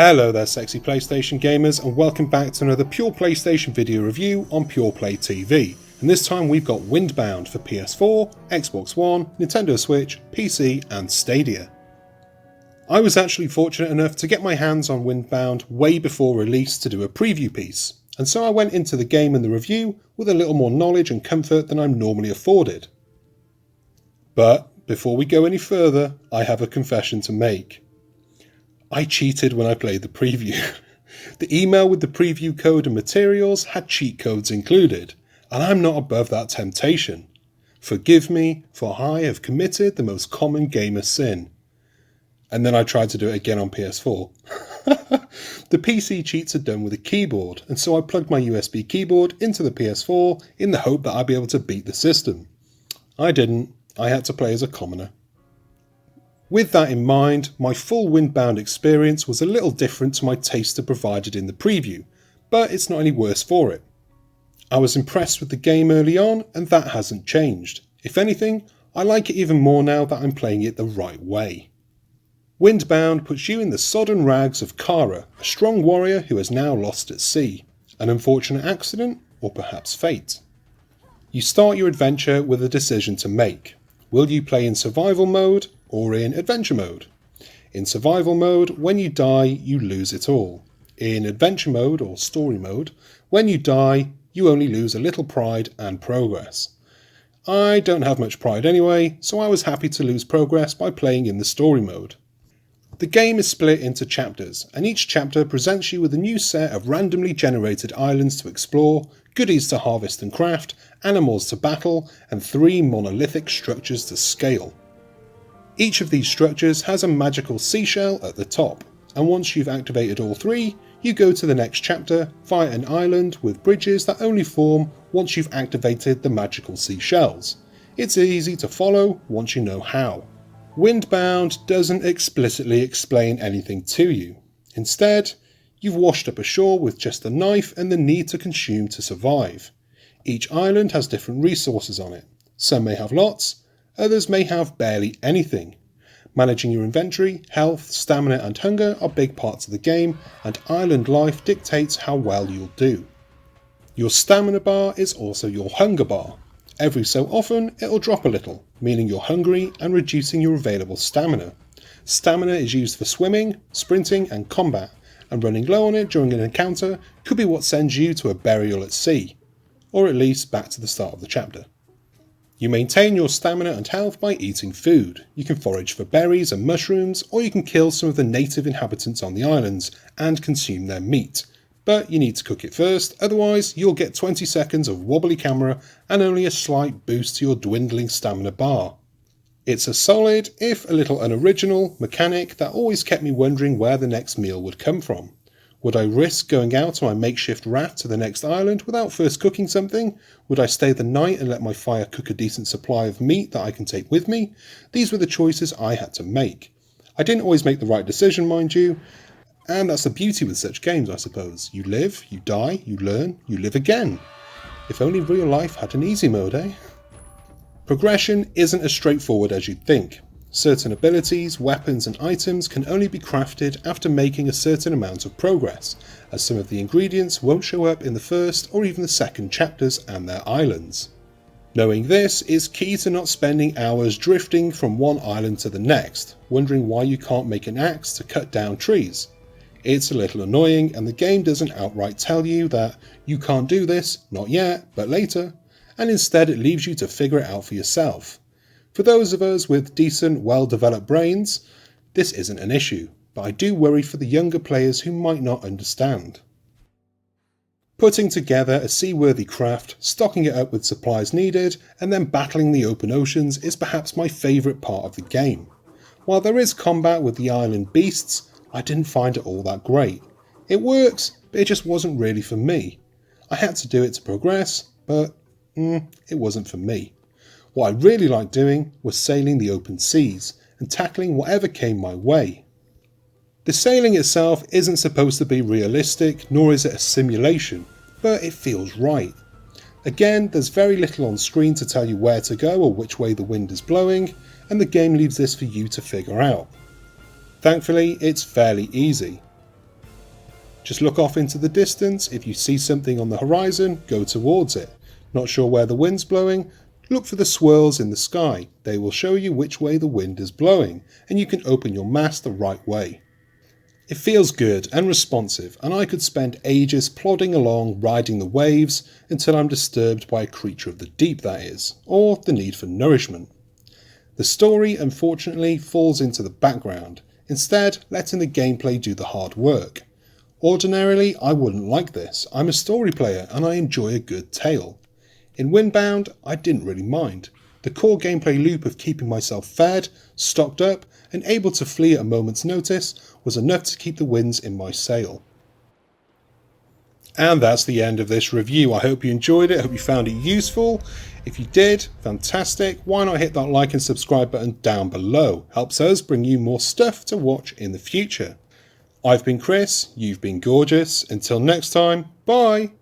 Hello there sexy PlayStation gamers, and welcome back to another Pure PlayStation video review on Pure Play TV. And this time we've got Windbound for PS4, Xbox One, Nintendo Switch, PC and Stadia. I was actually fortunate enough to get my hands on Windbound way before release to do a preview piece, and so I went into the game and the review with a little more knowledge and comfort than I'm normally afforded. But before we go any further, I have a confession to make. I cheated when I played the preview. The email with the preview code and materials had cheat codes included, and I'm not above that temptation. Forgive me, for I have committed the most common gamer sin. And then I tried to do it again on PS4. The PC cheats are done with a keyboard, and so I plugged my USB keyboard into the PS4 in the hope that I'd be able to beat the system. I didn't. I had to play as a commoner. With that in mind, my full Windbound experience was a little different to my taster provided in the preview, but it's not any worse for it. I was impressed with the game early on, and that hasn't changed. If anything, I like it even more now that I'm playing it the right way. Windbound puts you in the sodden rags of Kara, a strong warrior who is now lost at sea. An unfortunate accident, or perhaps fate. You start your adventure with a decision to make. Will you play in survival mode or in adventure mode? In survival mode, when you die, you lose it all. In adventure mode or story mode, when you die, you only lose a little pride and progress. I don't have much pride anyway, so I was happy to lose progress by playing in the story mode. The game is split into chapters, and each chapter presents you with a new set of randomly generated islands to explore, goodies to harvest and craft, animals to battle, and 3 monolithic structures to scale. Each of these structures has a magical seashell at the top, and once you've activated all 3, you go to the next chapter via an island with bridges that only form once you've activated the magical seashells. It's easy to follow once you know how. Windbound doesn't explicitly explain anything to you. Instead, you've washed up ashore with just a knife and the need to consume to survive. Each island has different resources on it. Some may have lots, others may have barely anything. Managing your inventory, health, stamina and hunger are big parts of the game, and island life dictates how well you'll do. Your stamina bar is also your hunger bar. Every so often it'll drop a little, meaning you're hungry and reducing your available stamina. Stamina is used for swimming, sprinting and combat, and running low on it during an encounter could be what sends you to a burial at sea, or at least back to the start of the chapter. You maintain your stamina and health by eating food. You can forage for berries and mushrooms, or you can kill some of the native inhabitants on the islands and consume their meat. But you need to cook it first, otherwise you'll get 20 seconds of wobbly camera and only a slight boost to your dwindling stamina bar. It's a solid, if a little unoriginal, mechanic that always kept me wondering where the next meal would come from. Would I risk going out on my makeshift raft to the next island without first cooking something? Would I stay the night and let my fire cook a decent supply of meat that I can take with me? These were the choices I had to make. I didn't always make the right decision, mind you, and that's the beauty with such games, I suppose. You live, you die, you learn, you live again. If only real life had an easy mode, eh? Progression isn't as straightforward as you'd think. Certain abilities, weapons and items can only be crafted after making a certain amount of progress, as some of the ingredients won't show up in the first or even the second chapters and their islands. Knowing this is key to not spending hours drifting from one island to the next, wondering why you can't make an axe to cut down trees. It's a little annoying, and the game doesn't outright tell you that you can't do this, not yet, but later, and instead it leaves you to figure it out for yourself. For those of us with decent, well-developed brains, this isn't an issue, but I do worry for the younger players who might not understand. Putting together a seaworthy craft, stocking it up with supplies needed, and then battling the open oceans is perhaps my favourite part of the game. While there is combat with the island beasts, I didn't find it all that great. It works, but it just wasn't really for me. I had to do it to progress, but it wasn't for me. What I really liked doing was sailing the open seas and tackling whatever came my way. The sailing itself isn't supposed to be realistic, nor is it a simulation, but it feels right. Again, there's very little on screen to tell you where to go or which way the wind is blowing, and the game leaves this for you to figure out. Thankfully, it's fairly easy. Just look off into the distance. If you see something on the horizon, go towards it. Not sure where the wind's blowing? Look for the swirls in the sky. They will show you which way the wind is blowing, and you can open your mast the right way. It feels good and responsive, and I could spend ages plodding along riding the waves until I'm disturbed by a creature of the deep, that is, or the need for nourishment. The story unfortunately falls into the background, instead letting the gameplay do the hard work. Ordinarily I wouldn't like this. I'm a story player and I enjoy a good tale. In Windbound I didn't really mind. The core gameplay loop of keeping myself fed, stocked up, and able to flee at a moment's notice was enough to keep the winds in my sail. And that's the end of this review. I hope you enjoyed it, I hope you found it useful. If you did, fantastic. Why not hit that like and subscribe button down below? Helps us bring you more stuff to watch in the future. I've been Chris, you've been gorgeous. Until next time, bye!